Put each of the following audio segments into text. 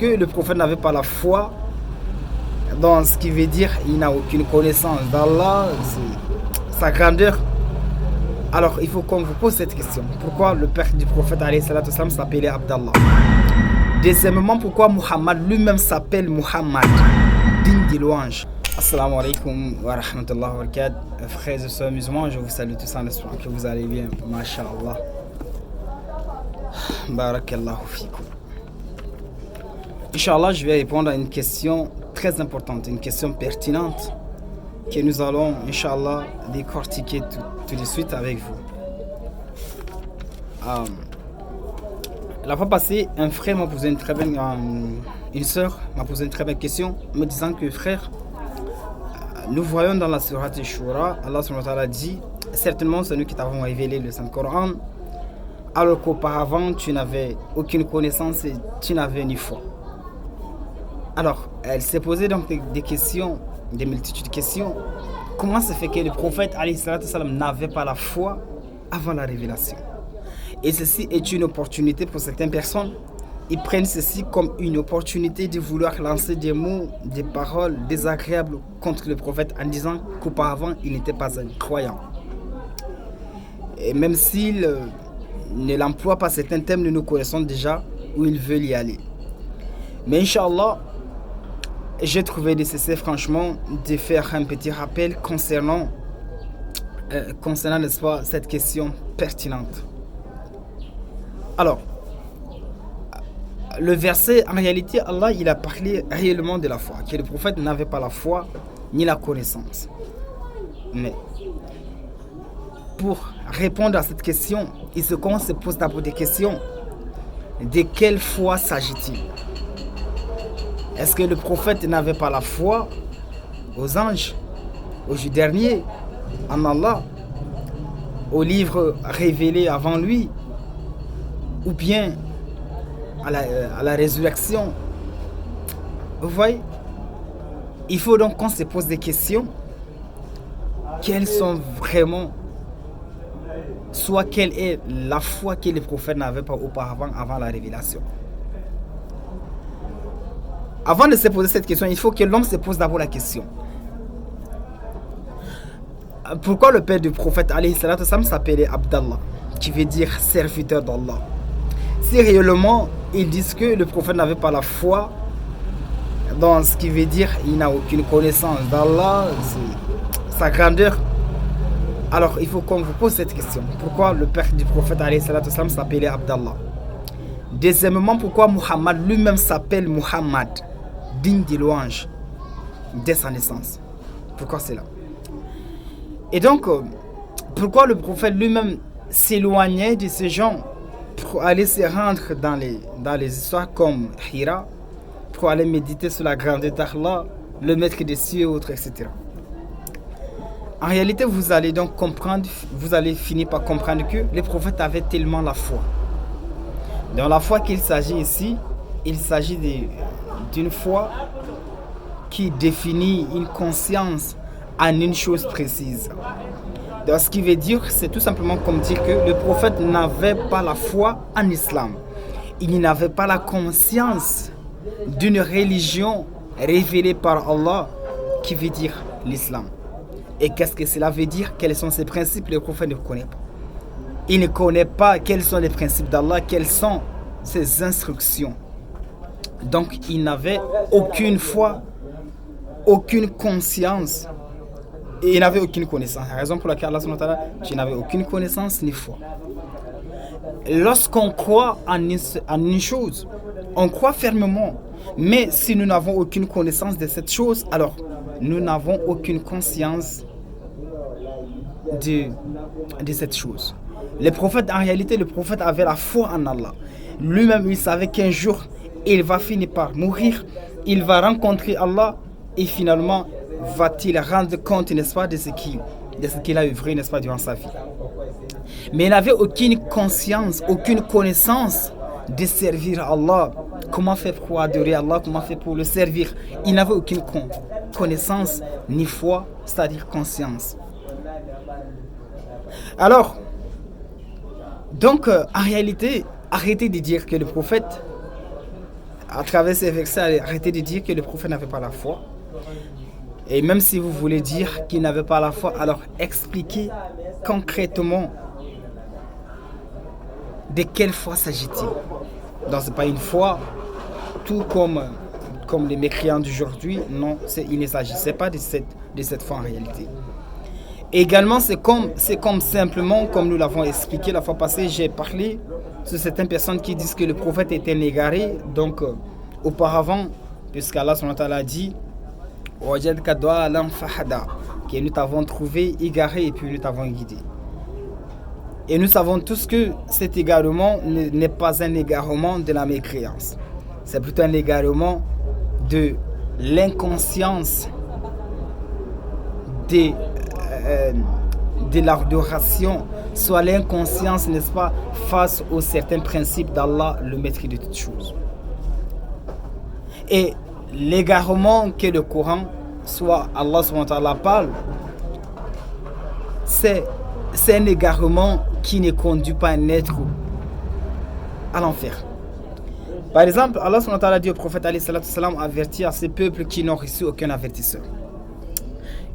que le prophète n'avait pas la foi dans ce qui veut dire il n'a aucune connaissance d'Allah, sa grandeur. Alors il faut qu'on vous pose cette question. Pourquoi le père du prophète alayhi salatu wassalam s'appelait Abdallah? Deuxièmement, pourquoi Muhammad lui-même s'appelle Muhammad, digne des louanges? Assalamu alaikum wa rahmatullahi wa barakatuh. Frères et sœurs musulmans, je vous salue tous en espérant que vous allez bien. Masha'Allah. Barakallahu fikum. Inch'Allah, je vais répondre à une question très importante, une question pertinente que nous allons, Inch'Allah, décortiquer tout de suite avec vous. La fois passée, un frère m'a posé une sœur m'a posé une très belle question, me disant que frère, nous voyons dans la sourate Shura, Allah subhanahu wa ta'ala dit, certainement c'est nous qui t'avons révélé le Saint-Coran, alors qu'auparavant tu n'avais aucune connaissance et tu n'avais ni foi. Alors, elle s'est posé donc des questions, des multitudes de questions. Comment se fait que le prophète alayhi salatu wassalam n'avait pas la foi avant la révélation? Et ceci est une opportunité pour certaines personnes. Ils prennent ceci comme une opportunité de vouloir lancer des mots, des paroles désagréables contre le prophète en disant qu'auparavant il n'était pas un croyant. Et même s'il ne l'emploie pas, certains thèmes, nous connaissons déjà où ils veulent y aller. Mais Inch'Allah, j'ai trouvé nécessaire franchement de faire un petit rappel concernant n'est-ce pas, cette question pertinente. Alors, le verset, en réalité, Allah il a parlé réellement de la foi, que le prophète n'avait pas la foi ni la connaissance. Mais pour répondre à cette question, il se pose d'abord des questions. De quelle foi s'agit-il? Est-ce que le prophète n'avait pas la foi aux anges, au jour dernier, en Allah, aux livres révélés avant lui, ou bien à la résurrection? Vous voyez? Il faut donc qu'on se pose des questions. Quelles sont vraiment, soit quelle est la foi que les prophètes n'avaient pas auparavant, avant la révélation? Avant de se poser cette question, il faut que l'homme se pose d'abord la question. Pourquoi le père du prophète alayhi salatu wassalam s'appelait Abdallah, qui veut dire serviteur d'Allah? Si réellement ils disent que le prophète n'avait pas la foi dans ce qui veut dire il n'a aucune connaissance d'Allah, sa grandeur, alors il faut qu'on vous pose cette question. Pourquoi le père du prophète alayhi salatu wassalam s'appelait Abdallah? Deuxièmement, pourquoi Muhammad lui-même s'appelle Muhammad, digne des louanges, dès sa naissance? Pourquoi cela? Et donc, pourquoi le prophète lui-même s'éloignait de ces gens pour aller se rendre dans les histoires comme Hira, pour aller méditer sur la grandeur d'Allah, le maître des cieux et autres, etc. En réalité, vous allez donc comprendre, vous allez finir par comprendre que les prophètes avaient tellement la foi. Dans la foi qu'il s'agit ici, il s'agit d'une foi qui définit une conscience en une chose précise. Donc, ce qui veut dire, c'est tout simplement comme dire que le prophète n'avait pas la foi en islam. Il n'avait pas la conscience d'une religion révélée par Allah qui veut dire l'islam. Et qu'est-ce que cela veut dire? Quels sont ses principes? Le prophète ne connaît pas. Il ne connaît pas quels sont les principes d'Allah, quelles sont ses instructions. Donc il n'avait aucune foi, aucune conscience, et il n'avait aucune connaissance. La raison pour laquelle Allah subhanahu wa ta'ala, tu n'avais aucune connaissance ni foi. Lorsqu'on croit en une chose, on croit fermement, mais si nous n'avons aucune connaissance de cette chose, alors nous n'avons aucune conscience de cette chose. Les prophètes, en réalité, le prophète avait la foi en Allah. Lui-même, il savait qu'un jour, il va finir par mourir, il va rencontrer Allah et finalement, va-t-il rendre compte, n'est-ce pas, de ce qu'il a œuvré, n'est-ce pas, durant sa vie. Mais il n'avait aucune conscience, aucune connaissance de servir Allah. Comment faire pour adorer Allah, comment faire pour le servir? Il n'avait aucune connaissance ni foi, c'est-à-dire conscience. Alors, donc, en réalité, arrêtez de dire que le prophète à travers ces versets, arrêtez de dire que le prophète n'avait pas la foi. Et même si vous voulez dire qu'il n'avait pas la foi, alors expliquez concrètement de quelle foi s'agit-il. Donc ce n'est pas une foi, tout comme les mécréants d'aujourd'hui. Non, il ne s'agissait pas de cette foi en réalité. Également, c'est comme simplement, comme nous l'avons expliqué la fois passée, j'ai parlé sur certaines personnes qui disent que le prophète était un égaré. Donc, auparavant, puisqu'Allah a dit que nous t'avons trouvé égaré et puis nous t'avons guidé. Et nous savons tous que cet égarement n'est pas un égarement de la mécréance. C'est plutôt un égarement de l'inconscience de l'adoration, soit l'inconscience, n'est-ce pas, face aux certains principes d'Allah, le maître de toutes choses. Et l'égarement que le Coran, soit Allah subhanahu wa ta'ala parle, c'est un égarement qui ne conduit pas un être à l'enfer. Par exemple, Allah subhanahu wa ta'ala dit au prophète alayhi salatu salam, avertit à ces peuples qui n'ont reçu aucun avertisseur.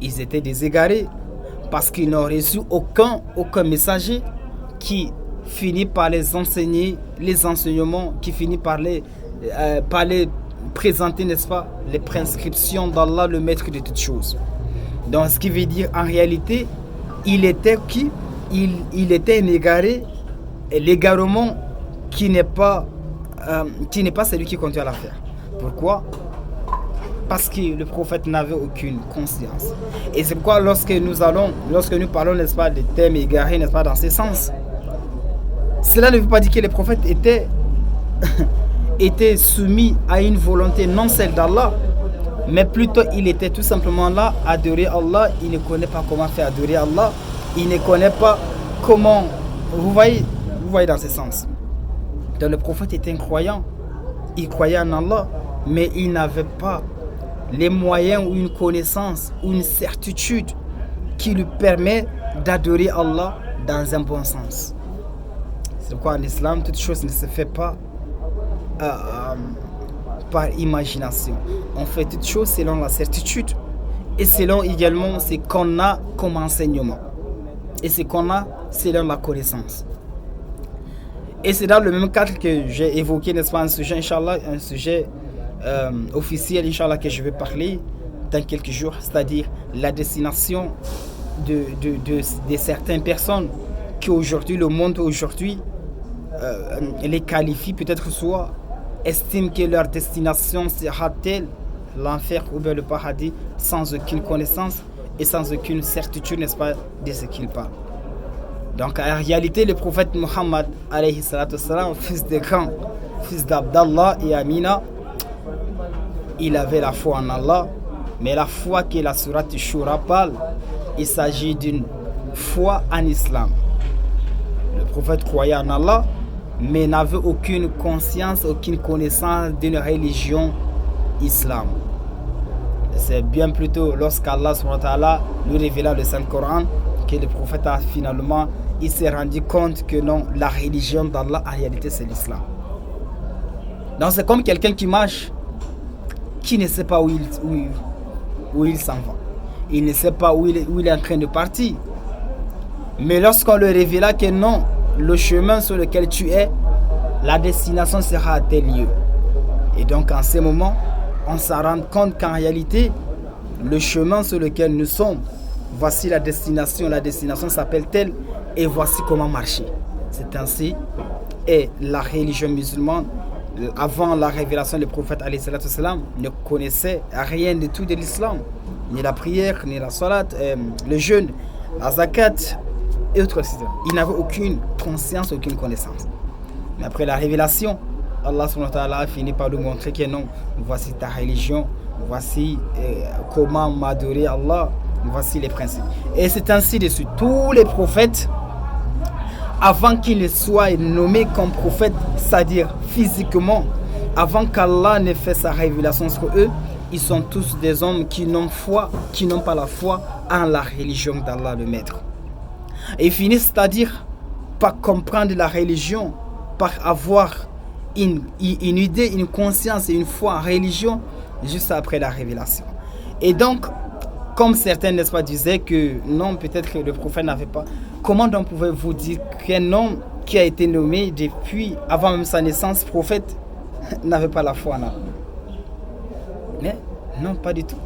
Ils étaient des égarés parce qu'ils n'ont reçu aucun messager qui finit par les enseigner les enseignements, qui finit par les présenter, n'est-ce pas, les prescriptions d'Allah, le maître de toutes choses. Donc, ce qui veut dire, en réalité, il était un égaré, et l'égarement qui n'est pas celui qui conduit à l'affaire. Pourquoi? Parce que le prophète n'avait aucune conscience. Et c'est pourquoi lorsque nous parlons, n'est-ce pas, des thèmes égarés, n'est-ce pas, dans ce sens, cela ne veut pas dire que le prophète était soumis à une volonté non celle d'Allah, mais plutôt il était tout simplement là, adorer Allah. Il ne connaît pas comment faire adorer Allah. Il ne connaît pas comment... Vous voyez dans ce sens. Donc le prophète était un croyant. Il croyait en Allah, mais il n'avait pas les moyens ou une connaissance ou une certitude qui lui permet d'adorer Allah dans un bon sens. C'est pourquoi en islam, toute chose ne se fait pas par imagination. On fait toute chose selon la certitude et selon également ce qu'on a comme enseignement et ce qu'on a selon la connaissance. Et c'est dans le même cadre que j'ai évoqué, n'est-ce pas, un sujet, Inch'Allah, un sujet officiel, Inch'Allah, que je vais parler dans quelques jours, c'est-à-dire la destination de certaines personnes qui aujourd'hui, le monde aujourd'hui, les qualifie, peut-être soit estime que leur destination sera telle, l'enfer ou bien le paradis, sans aucune connaissance et sans aucune certitude, n'est-ce pas, de ce qu'il parle. Donc en réalité, le prophète Muhammad, alayhi salatu salam, fils de grand, fils d'Abdallah et Amina, il avait la foi en Allah, mais la foi que la sourate Shura parle, il s'agit d'une foi en islam. Le prophète croyait en Allah, mais n'avait aucune conscience, aucune connaissance d'une religion islam. C'est bien plutôt lorsqu'Allah lui révéla le Saint-Coran que le prophète a finalement, il s'est rendu compte que non, la religion d'Allah en réalité c'est l'islam. Donc c'est comme quelqu'un qui marche, qui ne sait pas où il s'en va. Il ne sait pas où il est en train de partir. Mais lorsqu'on le révéla que non, le chemin sur lequel tu es, la destination sera à tel lieu. Et donc en ce moment, on s'en rend compte qu'en réalité, le chemin sur lequel nous sommes, voici la destination s'appelle telle, et voici comment marcher. C'est ainsi. Et la religion musulmane, avant la révélation du prophète alayhi salatu salam, ne connaissait rien du tout de l'islam, ni la prière, ni la salat, le jeûne, la zakat et autres. Il n'avait aucune conscience, aucune connaissance. Mais après la révélation, Allah subhanahu wa ta'ala a fini par lui montrer que non, voici ta religion, voici comment m'adorer Allah, voici les principes. Et c'est ainsi de suite. Tous les prophètes, avant qu'ils ne soient nommés comme prophètes, c'est-à-dire physiquement, avant qu'Allah ne fasse sa révélation sur eux, ils sont tous des hommes qui n'ont pas la foi en la religion d'Allah le Maître. Et ils finissent, c'est-à-dire par comprendre la religion, par avoir une idée, une conscience et une foi en religion juste après la révélation. Et donc, comme certains, n'est-ce pas, disaient que non, peut-être que le prophète n'avait pas. Comment donc pouvez-vous dire qu'un homme qui a été nommé depuis, avant même sa naissance, prophète, n'avait pas la foi en Allah? Mais non, pas du tout.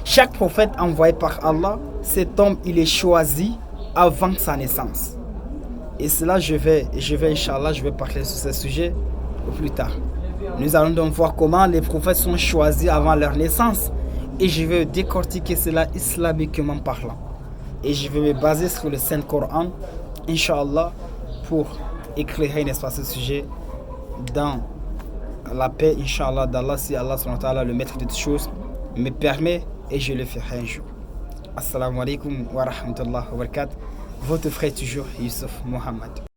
Chaque prophète envoyé par Allah, cet homme, il est choisi avant sa naissance. Et cela, je vais, Inch'Allah, je vais parler sur ce sujet plus tard. Nous allons donc voir comment les prophètes sont choisis avant leur naissance. Et je vais décortiquer cela islamiquement parlant. Et je vais me baser sur le Saint-Coran, Inch'Allah, pour éclairer, n'est-ce pas, ce sujet dans la paix, Inch'Allah, d'Allah, si Allah, le maître de toutes choses, me permet, et je le ferai un jour. Assalamu alaikum wa rahmatullahi wa barakatuh. Votre frère toujours, Youssouf Mohammed.